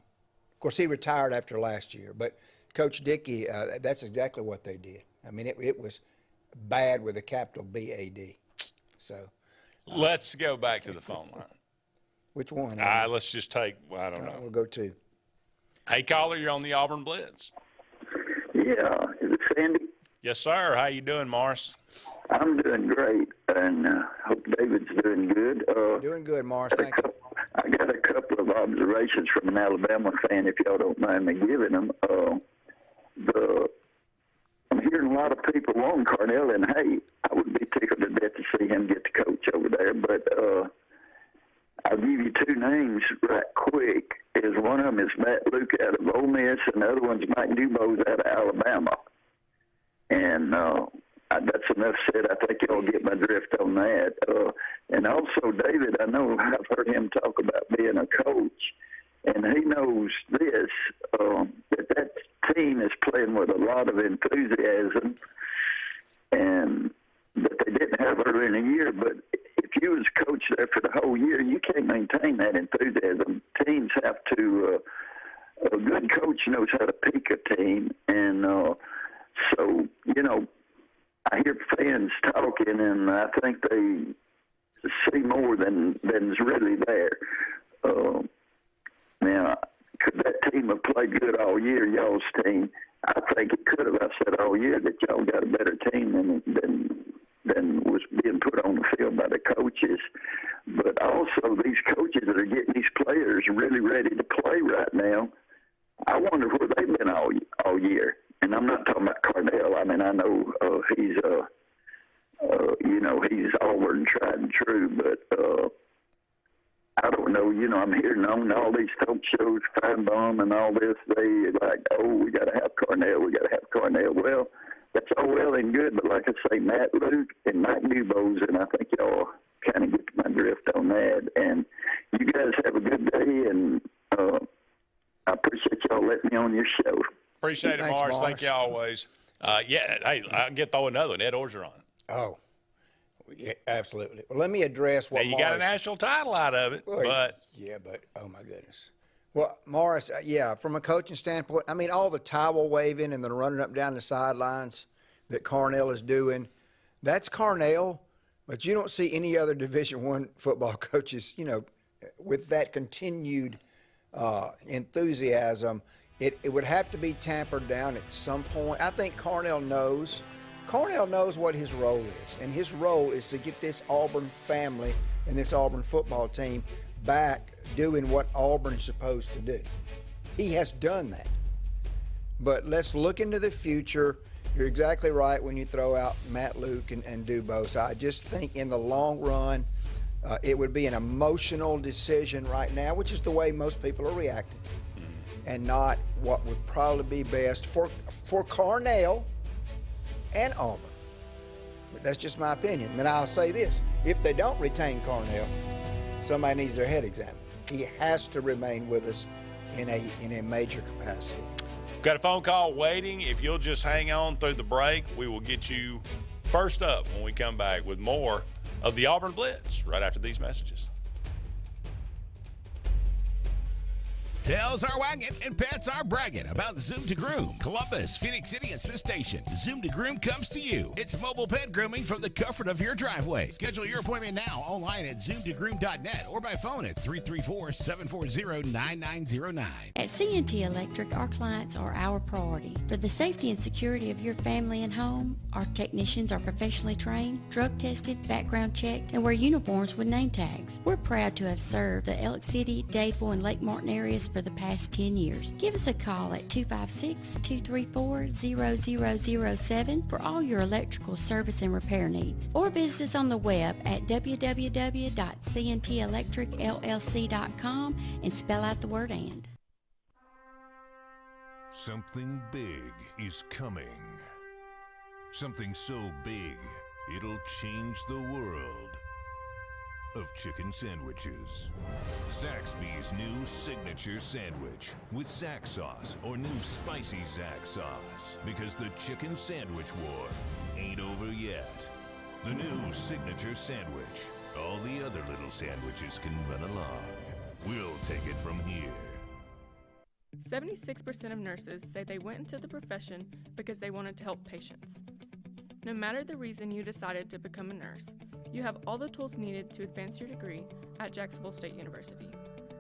Of course, he retired after last year, but Coach Dickey, that's exactly what they did. I mean, it was bad with a capital B-A-D. So, let's go back to the phone line. Which one? Let's just take, I don't know. We'll go to. Hey, caller, you're on the Auburn Blitz. Yeah, is it Sandy? Yes, sir. How you doing, Morris? I'm doing great, and hope David's doing good. Doing good, Morris. Thank you. I got a couple of observations from an Alabama fan, if y'all don't mind me giving them. I'm hearing a lot of people on Carnell, and hey, I would be tickled to death to see him get the coach over there. But I'll give you two names right quick. One of them is Matt Luke out of Ole Miss, and the other one's Mike Dubose out of Alabama. And that's enough said. I think y'all get my drift on that. And also, David, I know I've heard him talk about being a coach, and he knows this, that team is playing with a lot of enthusiasm, and that they didn't have earlier in the year. But if you was coach there for the whole year, you can't maintain that enthusiasm. Teams have to, a good coach knows how to peak a team, and so, I hear fans talking, and I think they see more than is really there. Now, could that team have played good all year, y'all's team? I think it could have. I've said all year that y'all got a better team than was being put on the field by the coaches. But also, these coaches that are getting these players really ready to play right now, I wonder where they've been all year. And I'm not talking about Carnell. I mean, I know he's he's Auburn tried and true, but I don't know. I'm hearing on all these talk shows, Feinbaum and all this. They like, oh, we got to have Carnell. We got to have Carnell. Well, that's all well and good, but like I say, Matt Luke and Mike Dubose, and I think y'all kind of get my drift on that. And you guys have a good day, and I appreciate y'all letting me on your show. Appreciate it, Thanks, Morris. Morris. Thank you always. Hey, I'll get throw another one. Ed Orgeron. Oh, Yeah, absolutely. Well, let me address what Now, you got a national title out of it, but yeah, but oh my goodness. Well, Morris, yeah, from a coaching standpoint, I mean, all the towel waving and the running up down the sidelines that Carnell is doing, that's Carnell, but you don't see any other Division I football coaches, with that continued enthusiasm. It would have to be tampered down at some point. I think Carnell knows what his role is, and his role is to get this Auburn family and this Auburn football team back doing what Auburn's supposed to do. He has done that. But let's look into the future. You're exactly right when you throw out Matt Luke and Dubose. I just think in the long run, it would be an emotional decision right now, which is the way most people are reacting, and not what would probably be best for Carnell and Auburn. But that's just my opinion. And I'll say this, if they don't retain Carnell, somebody needs their head examined. He has to remain with us in a major capacity. Got a phone call waiting. If you'll just hang on through the break, we will get you first up when we come back with more of the Auburn Blitz right after these messages. Tails are wagging and pets are bragging about Zoom to Groom. Columbus, Phoenix City, and Smith Station. Zoom to Groom comes to you. It's mobile pet grooming from the comfort of your driveway. Schedule your appointment now online at zoomtogroom.net or by phone at 334-740-9909. At C&T Electric, our clients are our priority. For the safety and security of your family and home, our technicians are professionally trained, drug tested, background checked, and wear uniforms with name tags. We're proud to have served the Elk City, Dadeville, and Lake Martin areas for the past 10 years. Give us a call at 256-234-0007 for all your electrical service and repair needs, or visit us on the web at www.cntelectricllc.com and spell out the word "and." Something big is coming. Something so big, it'll change the world of chicken sandwiches. Zaxby's new signature sandwich with Zax sauce or new spicy Zax sauce, because the chicken sandwich war ain't over yet. The new signature sandwich. All the other little sandwiches can run along. We'll take it from here. 76% of nurses say they went into the profession because they wanted to help patients. No matter the reason you decided to become a nurse, you have all the tools needed to advance your degree at Jacksonville State University.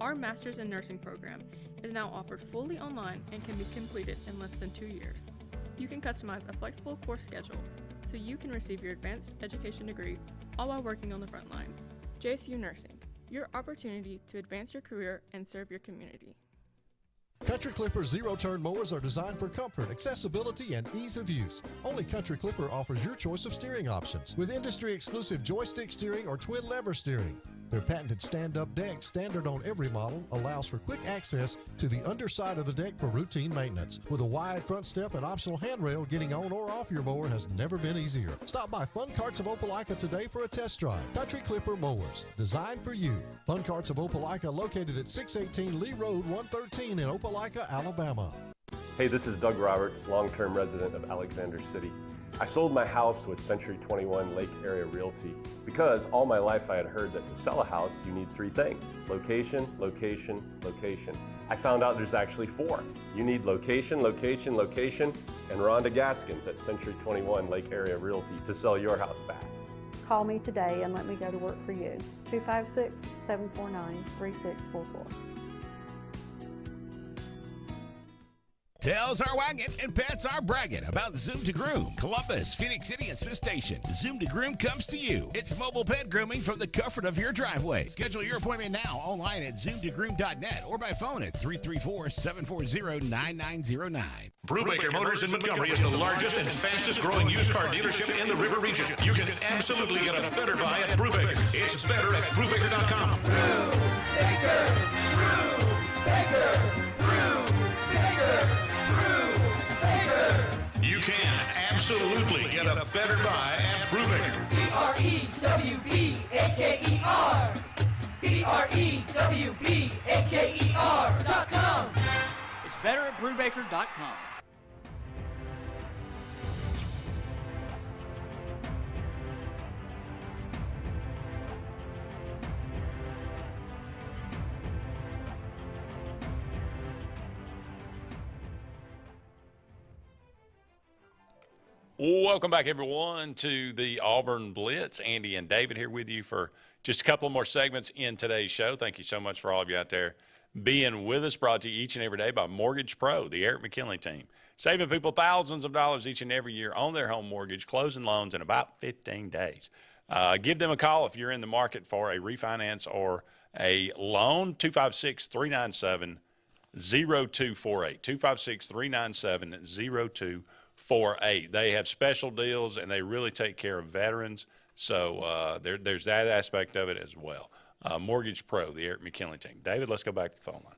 Our Master's in Nursing program is now offered fully online and can be completed in less than 2 years. You can customize a flexible course schedule so you can receive your advanced education degree all while working on the front line. JSU Nursing, your opportunity to advance your career and serve your community. Country Clipper zero-turn mowers are designed for comfort, accessibility, and ease of use. Only Country Clipper offers your choice of steering options with industry-exclusive joystick steering or twin-lever steering. Their patented stand-up deck, standard on every model, allows for quick access to the underside of the deck for routine maintenance. With a wide front step and optional handrail, getting on or off your mower has never been easier. Stop by Fun Carts of Opelika today for a test drive. Country Clipper mowers, designed for you. Fun Carts of Opelika, located at 618 Lee Road, 113 in Opelika, Alabama. Hey, this is Doug Roberts, long-term resident of Alexander City. I sold my house with Century 21 Lake Area Realty because all my life I had heard that to sell a house you need 3 things: location, location, location. I found out there's actually 4. You need location, location, location, and Rhonda Gaskins at Century 21 Lake Area Realty to sell your house fast. Call me today and let me go to work for you. 256-749-3644. Tails are wagging and pets are bragging about Zoom to Groom. Columbus, Phoenix City, and Smith Station. Zoom to Groom comes to you. It's mobile pet grooming from the comfort of your driveway. Schedule your appointment now online at zoomtogroom.net or by phone at 334-740-9909. Brubaker Motors in Montgomery is the largest and fastest growing used car dealership in the River region. You can absolutely get a better buy at Brubaker. It's better at Brubaker.com. Brubaker! Brubaker! Brubaker! You can absolutely get a better buy at Brubaker. BREWBAKER. BREWBAKER.com. It's better at Brubaker.com. Welcome back, everyone, to the Auburn Blitz. Andy and David here with you for just a couple more segments in today's show. Thank you so much for all of you out there being with us. Brought to you each and every day by Mortgage Pro, the Eric McKinley team. Saving people thousands of dollars each and every year on their home mortgage, closing loans in about 15 days. Give them a call if you're in the market for a refinance or a loan, 256-397-0248, 256-397-0248. They have special deals, and they really take care of veterans. So there's that aspect of it as well. Mortgage Pro, the Eric McKinley team. David, let's go back to the phone line.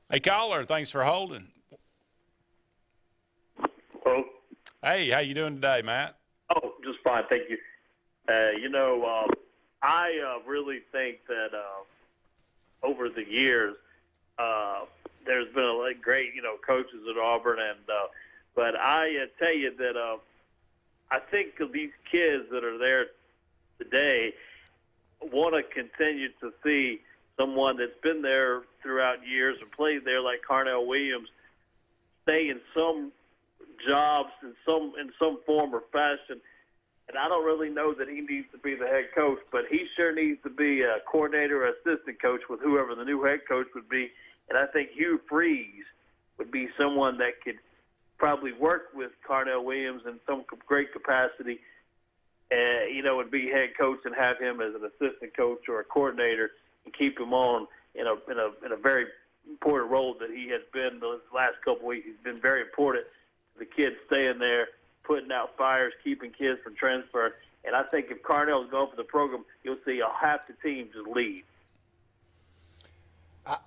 Hey, caller, thanks for holding. Hello. Hey, how you doing today, Matt? Oh, just fine, thank you. I really think that over the years, there's been a lot of great, coaches at Auburn, but I tell you that I think of these kids that are there today want to continue to see someone that's been there throughout years and played there like Carnell Williams stay in some jobs in some form or fashion. And I don't really know that he needs to be the head coach, but he sure needs to be a coordinator or assistant coach with whoever the new head coach would be. And I think Hugh Freeze would be someone that could probably work with Carnell Williams in some great capacity, and be head coach and have him as an assistant coach or a coordinator and keep him on in a very important role that he has been the last couple of weeks. He's been very important. The kids staying there, putting out fires, keeping kids from transfer. And I think if Carnell's going for the program, you'll see half the team just leave. I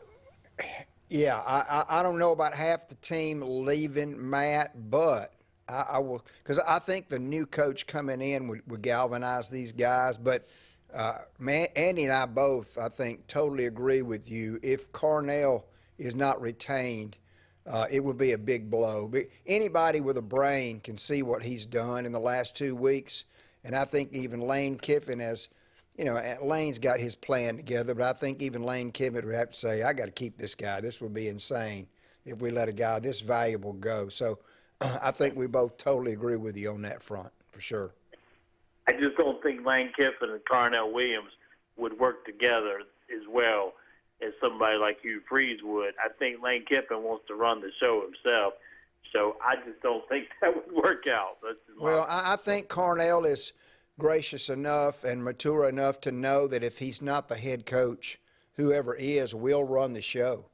don't know about half the team leaving, Matt, but I will, because I think the new coach coming in would galvanize these guys. But Andy and I both, I think, totally agree with you. If Carnell is not retained, it would be a big blow. But anybody with a brain can see what he's done in the last 2 weeks. And I think even Lane Kiffin has, Lane's got his plan together, but I think even Lane Kiffin would have to say, I got to keep this guy. This would be insane if we let a guy this valuable go. So I think we both totally agree with you on that front, for sure. I just don't think Lane Kiffin and Carnell Williams would work together as well as somebody like Hugh Freeze would. I think Lane Kiffin wants to run the show himself, so I just don't think that would work out. Well, I think Carnell is gracious enough and mature enough to know that if he's not the head coach, whoever is will run the show.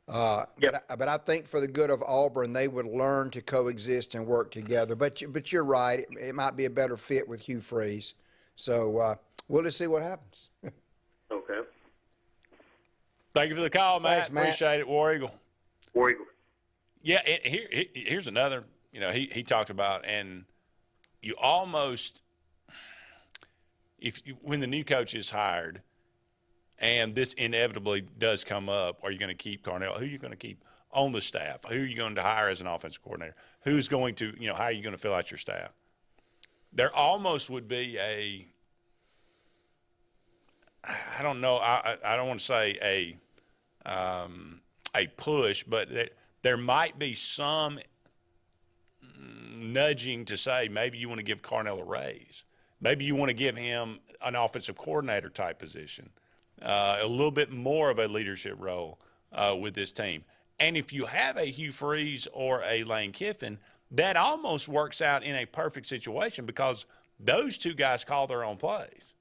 But I think for the good of Auburn, they would learn to coexist and work together. But you're right. It might be a better fit with Hugh Freeze. So we'll just see what happens. Okay. Thank you for the call, Matt. Thanks, Matt. Appreciate it, War Eagle. War Eagle. Yeah, here's another, he talked about, and you almost, when the new coach is hired, and this inevitably does come up, are you going to keep Carnell? Who are you going to keep on the staff? Who are you going to hire as an offensive coordinator? Who's going to, how are you going to fill out your staff? There almost would be I don't know, I don't want to say a push, but there might be some nudging to say maybe you want to give Carnell a raise. Maybe you want to give him an offensive coordinator type position, a little bit more of a leadership role with this team. And if you have a Hugh Freeze or a Lane Kiffin, that almost works out in a perfect situation because those two guys call their own plays,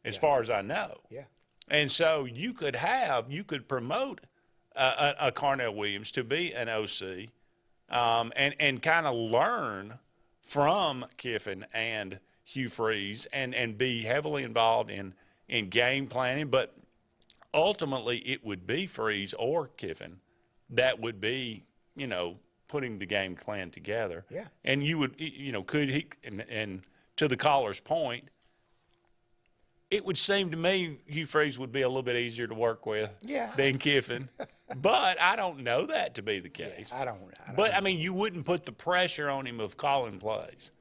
as far as I know. Yeah. And so you could promote a Carnell Williams to be an OC and kind of learn from Kiffin and Hugh Freeze and be heavily involved in game planning. But ultimately it would be Freeze or Kiffin that would be, putting the game plan together. Yeah. And you would, could he, and to the caller's point, it would seem to me Hugh Freeze would be a little bit easier to work with than Kiffin. But I don't know that to be the case. Yeah, I don't But, you wouldn't put the pressure on him of calling plays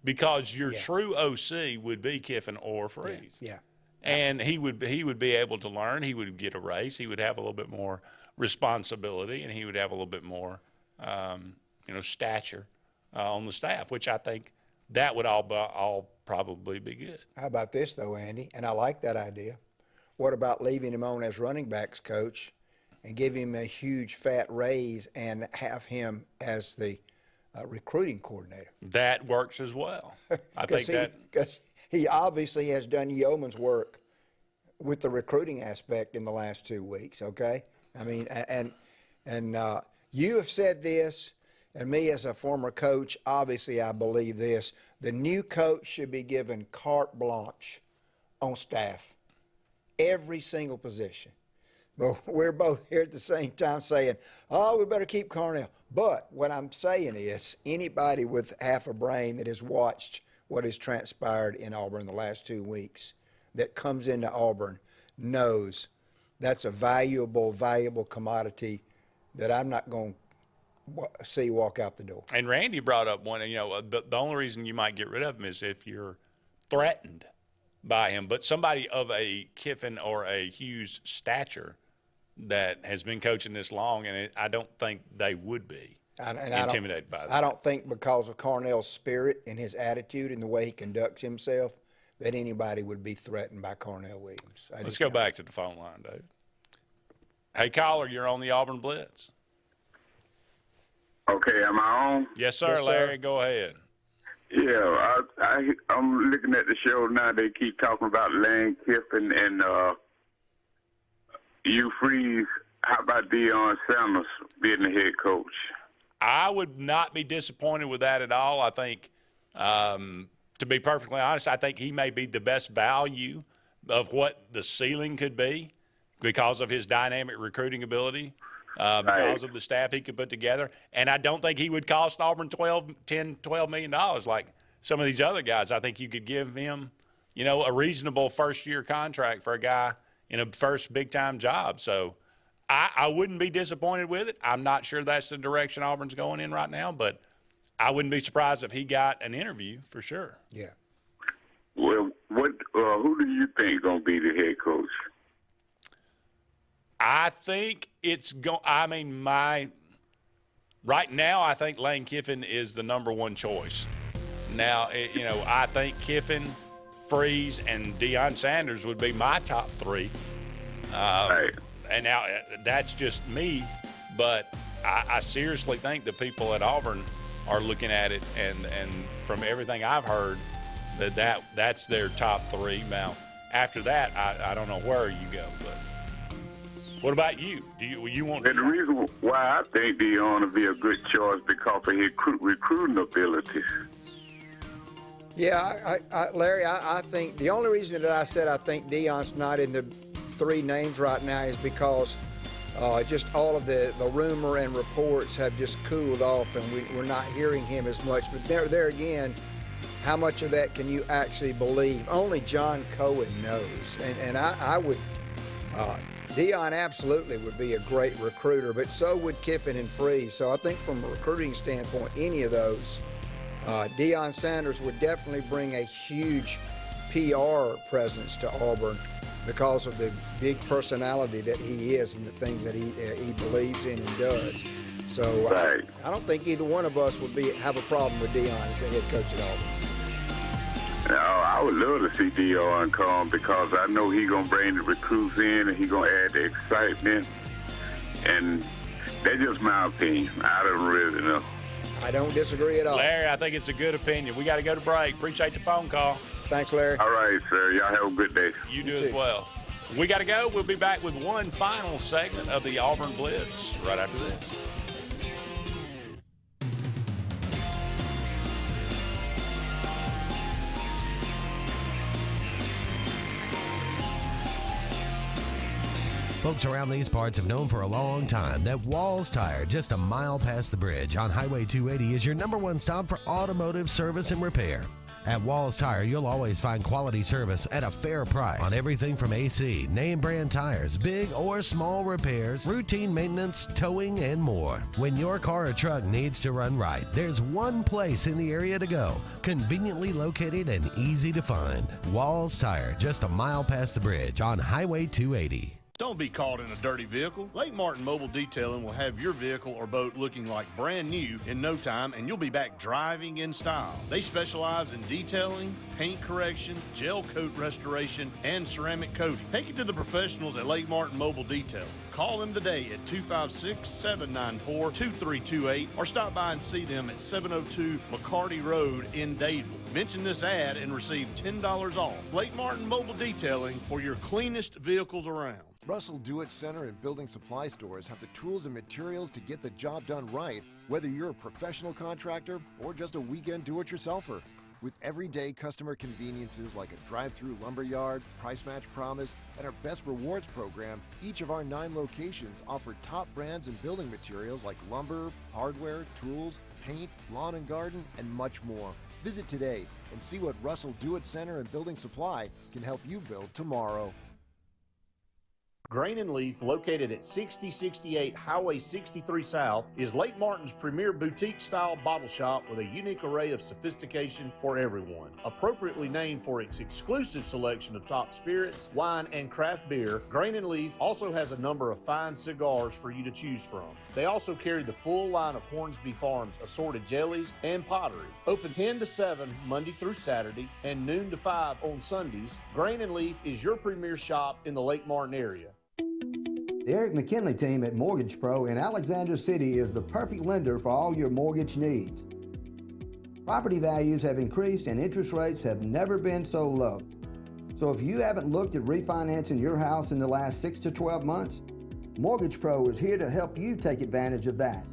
because your true OC would be Kiffin or Freeze. Yeah. And he would be able to learn. He would get a raise. He would have a little bit more responsibility, and he would have a little bit more, stature on the staff, which I think that would all probably be good. How about this, though, Andy? And I like that idea. What about leaving him on as running backs coach and give him a huge fat raise and have him as the recruiting coordinator? That works as well. I think because he obviously has done yeoman's work with the recruiting aspect in the last 2 weeks, okay? I mean, and you have said this, and me as a former coach, obviously I believe this. The new coach should be given carte blanche on staff, every single position. But we're both here at the same time saying, oh, we better keep Carnell. But what I'm saying is anybody with half a brain that has watched what has transpired in Auburn the last 2 weeks that comes into Auburn knows that's a valuable commodity that I'm not going to see walk out the door. And Randy brought up one, the only reason you might get rid of him is if you're threatened by him. But somebody of a Kiffin or a Hughes stature that has been coaching this long, and I don't think they would be intimidated by that. I don't think because of Carnell's spirit and his attitude and the way he conducts himself that anybody would be threatened by Carnell Williams. Let's go back to the phone line, David. Hey, caller, you're on the Auburn Blitz. Okay, am I on? Yes, sir, Larry. Go ahead. Yeah, I'm looking at the show now. They keep talking about Lane Kiffin and Hugh Freeze. How about Deion Sanders being the head coach? I would not be disappointed with that at all. I think, to be perfectly honest, I think he may be the best value of what the ceiling could be because of his dynamic recruiting ability. Because of the staff he could put together. And I don't think he would cost Auburn $12 million like some of these other guys. I think you could give him, a reasonable first-year contract for a guy in a first big-time job. So I wouldn't be disappointed with it. I'm not sure that's the direction Auburn's going in right now, but I wouldn't be surprised if he got an interview for sure. Yeah. Well, who do you think is going to be the head coach? I think it's going. Right now, I think Lane Kiffin is the number one choice. Now, I think Kiffin, Freeze, and Deion Sanders would be my top three. And now that's just me, but I seriously think the people at Auburn are looking at it, and from everything I've heard, that's their top three. Now, after that, I don't know where you go, but. What about you? You want? And the reason why I think Deion will be a good choice because of his recruiting abilities. Yeah, Larry, I think the only reason that I said I think Deion's not in the three names right now is because just all of the rumor and reports have just cooled off, and we're not hearing him as much. But there again, how much of that can you actually believe? Only John Cohen knows, and I would. Deion absolutely would be a great recruiter, but so would Kiffin and Freeze. So I think from a recruiting standpoint, any of those, Deion Sanders would definitely bring a huge PR presence to Auburn because of the big personality that he is and the things that he believes in and does. So I don't think either one of us would have a problem with Deion as the head coach at Auburn. No, I would love to see Deion come because I know he's going to bring the recruits in and he's going to add the excitement. And that's just my opinion. I don't really know. I don't disagree at all. Larry, I think it's a good opinion. We got to go to break. Appreciate the phone call. Thanks, Larry. All right, sir. Y'all have a good day. You do as well. We got to go. We'll be back with one final segment of the Auburn Blitz right after this. Folks around these parts have known for a long time that Walls Tire, just a mile past the bridge on Highway 280, is your number one stop for automotive service and repair. At Walls Tire, you'll always find quality service at a fair price on everything from AC, name brand tires, big or small repairs, routine maintenance, towing, and more. When your car or truck needs to run right, there's one place in the area to go, conveniently located and easy to find. Walls Tire, just a mile past the bridge on Highway 280. Don't be caught in a dirty vehicle. Lake Martin Mobile Detailing will have your vehicle or boat looking like brand new in no time, and you'll be back driving in style. They specialize in detailing, paint correction, gel coat restoration, and ceramic coating. Take it to the professionals at Lake Martin Mobile Detailing. Call them today at 256-794-2328 or stop by and see them at 702 McCarty Road in Dadeville. Mention this ad and receive $10 off. Lake Martin Mobile Detailing for your cleanest vehicles around. Russell Do-It Center and building supply stores have the tools and materials to get the job done right, whether you're a professional contractor or just a weekend do-it-yourselfer. With everyday customer conveniences like a drive-through lumberyard, price match promise, and our Best Rewards program, each of our 9 locations offer top brands and building materials like lumber, hardware, tools, paint, lawn and garden, and much more. Visit today and see what Russell Do-It Center and Building Supply can help you build tomorrow. Grain and Leaf, located at 6068 Highway 63 South, is Lake Martin's premier boutique-style bottle shop with a unique array of sophistication for everyone. Appropriately named for its exclusive selection of top spirits, wine, and craft beer, Grain and Leaf also has a number of fine cigars for you to choose from. They also carry the full line of Hornsby Farms assorted jellies and pottery. Open 10 to 7 Monday through Saturday and noon to 5 on Sundays, Grain and Leaf is your premier shop in the Lake Martin area. The Eric McKinley team at Mortgage Pro in Alexander City is the perfect lender for all your mortgage needs. Property values have increased and interest rates have never been so low. So if you haven't looked at refinancing your house in the last 6 to 12 months, Mortgage Pro is here to help you take advantage of that.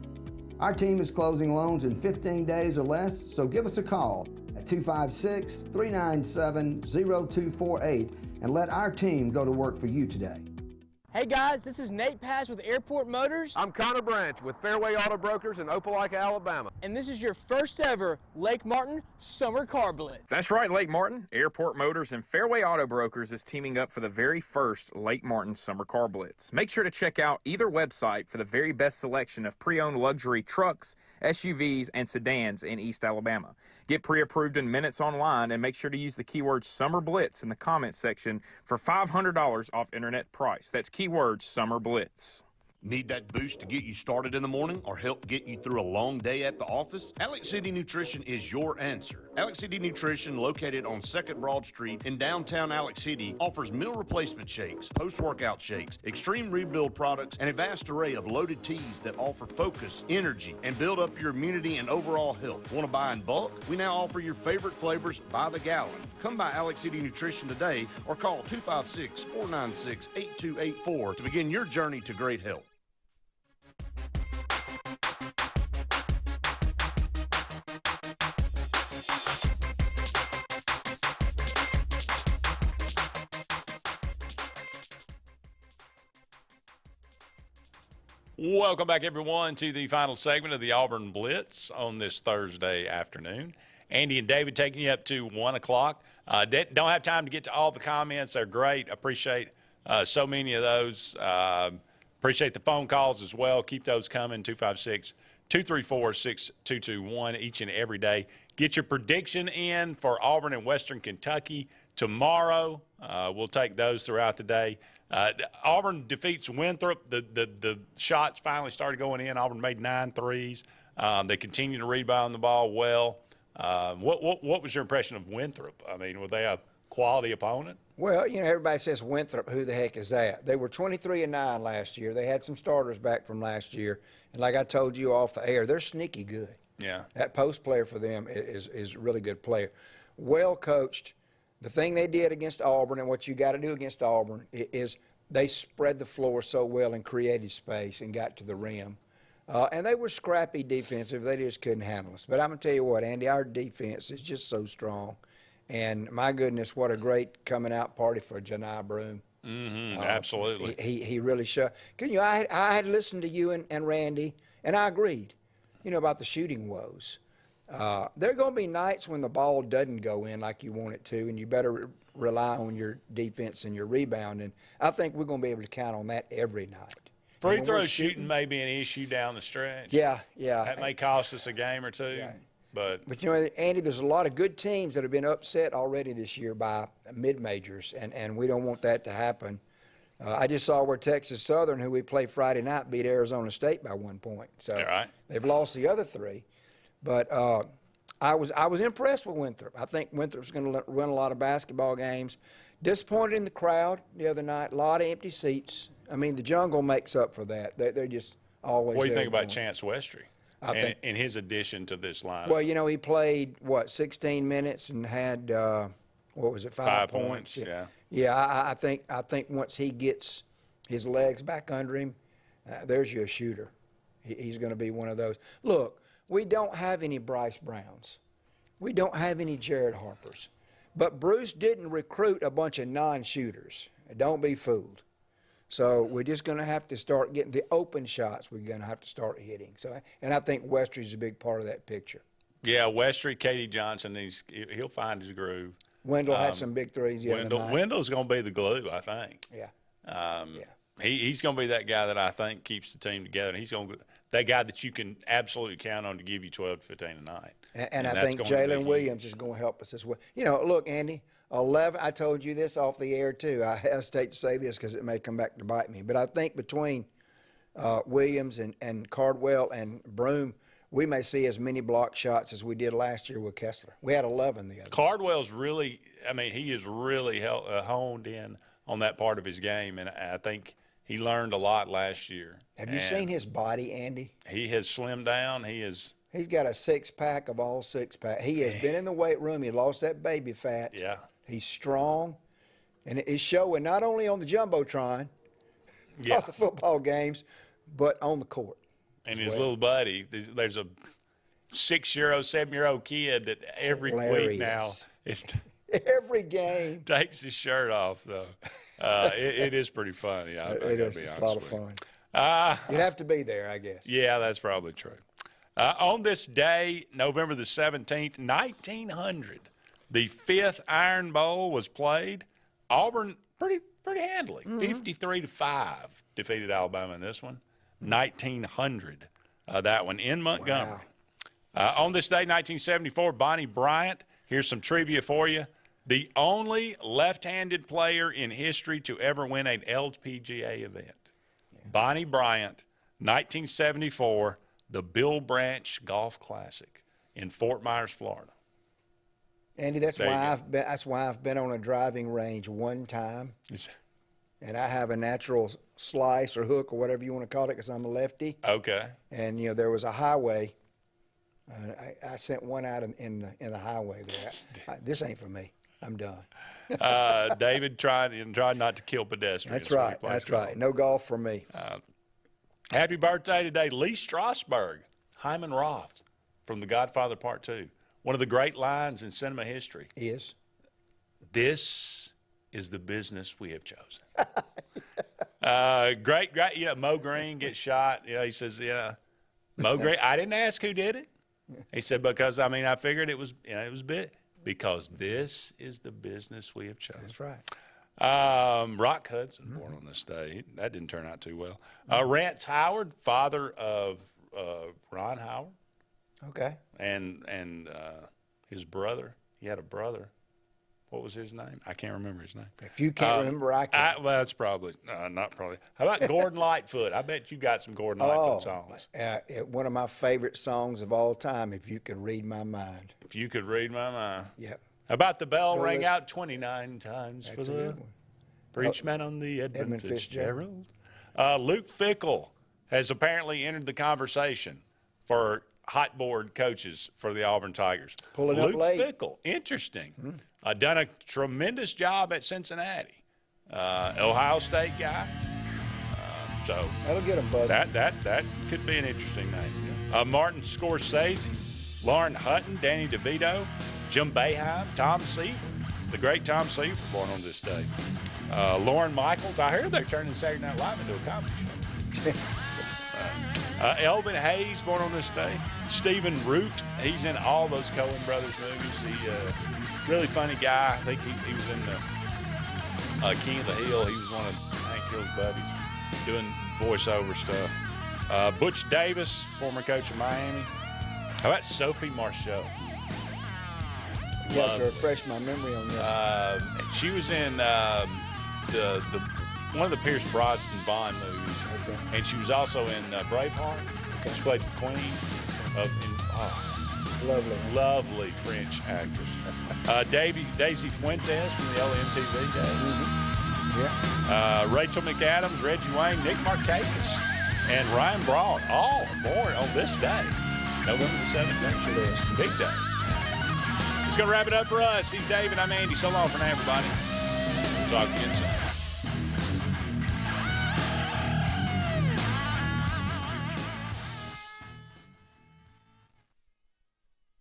Our team is closing loans in 15 days or less, so give us a call at 256-397-0248 and let our team go to work for you today. Hey guys, this is Nate Pass with Airport Motors. I'm Connor Branch with Fairway Auto Brokers in Opelika, Alabama. And this is your first ever Lake Martin Summer Car Blitz. That's right, Lake Martin. Airport Motors and Fairway Auto Brokers is teaming up for the very first Lake Martin Summer Car Blitz. Make sure to check out either website for the very best selection of pre-owned luxury trucks, SUVs, and sedans in East Alabama. Get pre-approved in minutes online and make sure to use the keyword Summer Blitz in the comments section for $500 off internet price. That's keyword Summer Blitz. Need that boost to get you started in the morning or help get you through a long day at the office? Alex City Nutrition is your answer. Alex City Nutrition, located on 2nd Broad Street in downtown Alex City, offers meal replacement shakes, post-workout shakes, extreme rebuild products, and a vast array of loaded teas that offer focus, energy, and build up your immunity and overall health. Want to buy in bulk? We now offer your favorite flavors by the gallon. Come by Alex City Nutrition today or call 256-496-8284 to begin your journey to great health. Welcome back, everyone, to the final segment of the Auburn Blitz on this Thursday afternoon. Andy and David taking you up to 1 o'clock. Don't have time to get to all the comments. They're great. Appreciate so many of those. Appreciate the phone calls as well. Keep those coming, 256-234-6221 each and every day. Get your prediction in for Auburn and Western Kentucky tomorrow. We'll take those throughout the day. Auburn defeats Winthrop. The shots finally started going in. Auburn made 9 threes. They continue to rebound the ball well. What was your impression of Winthrop? I mean, were they a quality opponent? Well, you know, everybody says Winthrop. Who the heck is that? They were 23-9 last year. They had some starters back from last year. And like I told you off the air, they're sneaky good. Yeah. That post player for them is a really good player. Well coached. The thing they did against Auburn, and what you got to do against Auburn, is they spread the floor so well and created space and got to the rim. And they were scrappy defensive. They just couldn't handle us. But I'm going to tell you what, Andy, our defense is just so strong. And my goodness, what a great coming out party for Janai Broome. Absolutely. He really showed. You know, I had listened to you and Randy, and I agreed, you know, about the shooting woes. There are going to be nights when the ball doesn't go in like you want it to, and you better rely on your defense and your rebounding. I think we're going to be able to count on that every night. Free throw shooting may be an issue down the stretch. Yeah. That may cost us a game or two. Yeah. But you know, Andy, there's a lot of good teams that have been upset already this year by mid-majors, and we don't want that to happen. I just saw where Texas Southern, who we play Friday night, beat Arizona State by 1 point. So they've lost the other 3. But I was impressed with Winthrop. I think Winthrop's going to win a lot of basketball games. Disappointed in the crowd the other night. A lot of empty seats. I mean, the jungle makes up for that. They're just always. What do you think about going. Chance Westry and his addition to this lineup? Well, you know, he played 16 minutes and had what was it, 5 points? Yeah. Yeah, I think once he gets his legs back under him, there's your shooter. He's going to be one of those. Look, we don't have any Bryce Browns. We don't have any Jared Harpers. But Bruce didn't recruit a bunch of non-shooters. Don't be fooled. So we're just going to have to start getting the open shots. We're going to have to start hitting. So, and I think Westry's a big part of that picture. Yeah, Westry, Katie Johnson, he'll find his groove. Wendell had some big threes the other night. Wendell's going to be the glue, I think. Yeah. He's going to be that guy that I think keeps the team together. He's going to be that guy that you can absolutely count on to give you 12 to 15 a night. And I think Jalen Williams is going to help us as well. You know, look, Andy, 11. I told you this off the air too. I hesitate to say this because it may come back to bite me, but I think between Williams and Cardwell and Broome, we may see as many block shots as we did last year with Kessler. We had 11 the other. Cardwell's really, I mean, he is really honed in on that part of his game, and I think he learned a lot last year. Have you seen his body, Andy? He has slimmed down. He's got a six-pack of all six-pack. He has been in the weight room. He lost that baby fat. Yeah. He's strong, and it's showing not only on the Jumbotron, on the football games, but on the court. And his little buddy, there's a 6-year-old, 7-year-old kid that every week now is every game takes his shirt off. Though it is pretty funny. It is. It's a lot of fun. You'd have to be there, I guess. Yeah, that's probably true. On this day, November the 17th, 1900, the 5th Iron Bowl was played. Auburn pretty handily, 53-5, defeated Alabama in this one. 1900, that one in Montgomery. Wow. On this day, 1974, Bonnie Bryant. Here's some trivia for you. The only left-handed player in history to ever win an LPGA event. Yeah. Bonnie Bryant, 1974, the Bill Branch Golf Classic in Fort Myers, Florida. Andy, that's why I've been on a driving range one time. And I have a natural slice or hook or whatever you want to call it because I'm a lefty. Okay. And, you know, there was a highway. I sent one out in the highway there. This ain't for me. I'm done. David tried not to kill pedestrians. That's right. That's right. No golf for me. Happy birthday today, Lee Strasberg, Hyman Roth from The Godfather Part 2. One of the great lines in cinema history. Is. This is the business we have chosen. Great. Yeah, Mo Green gets shot. Yeah, he says, Mo Green. I didn't ask who did it. He said because I figured it was bit because this is the business we have chosen. That's right. Rock Hudson born on this day. That didn't turn out too well. Rance Howard, father of Ron Howard. Okay. And his brother. He had a brother. What was his name? I can't remember his name. If you can't remember, I can. Well, that's probably not probably. How about Gordon Lightfoot? I bet you got some Gordon Lightfoot songs. One of my favorite songs of all time, If You Could Read My Mind. If You Could Read My Mind. Yep. How about the bell rang out 29 times for the preachman on the Edmund Fitzgerald? Luke Fickell has apparently entered the conversation for hot board coaches for the Auburn Tigers. Pulling up late. Luke Fickell, interesting. Done a tremendous job at Cincinnati. Ohio State guy. So that'll get him buzzing. That could be an interesting name. Martin Scorsese, Lauren Hutton, Danny DeVito, Jim Boeheim, Tom Seaver, the great Tom Seaver, born on this day. Lauren Michaels. I heard they're turning Saturday Night Live into a comedy show. Elvin Hayes, born on this day. Stephen Root, he's in all those Coen Brothers movies. He really funny guy. I think he was in the King of the Hill. He was one of Hank Hill's buddies doing voiceover stuff. Butch Davis, former coach of Miami. How about Sophie Marceau? You have to refresh my memory on this. She was in the one of the Pierce Brosnan Bond movies. Okay. And she was also in Braveheart. Okay. She played the Queen. Lovely French actress. Daisy Fuentes from the old MTV days. Yeah. Rachel McAdams, Reggie Wayne, Nick Markakis, and Ryan Broad, all born on this day, November the 17th. It's a big day. It's going to wrap it up for us. He's David. I'm Andy. So long for now, everybody. We'll talk again soon.